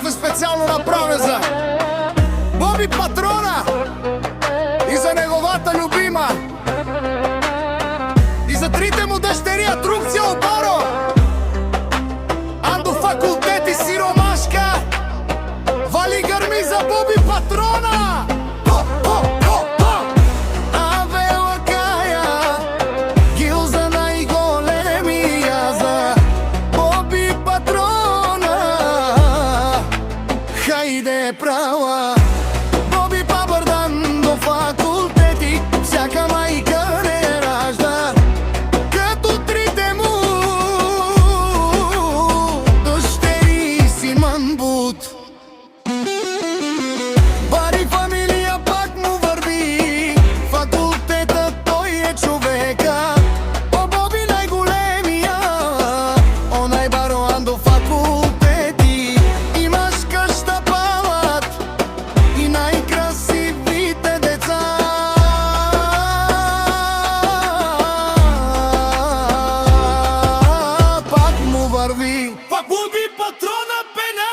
поздрав е специално направен за Боби Патрона и за неговата любима, и за трите му дъщери Атрукция Обаро, Андо Факултет и Сиромашка. Вали гърми за Боби Патрона! Хайде права Боби Пабърдан до факултети, всяка майка не ражда като трите му дъщери Симън Буд. Бари фамилия пак му върви, факултета той е човека. О, Боби най-големия, о най-баро Андо факултети. Имаш къща палат и най-красивите деца. Пак му върви Боби Патрона пена.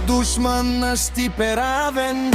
Душман на Стипе равен,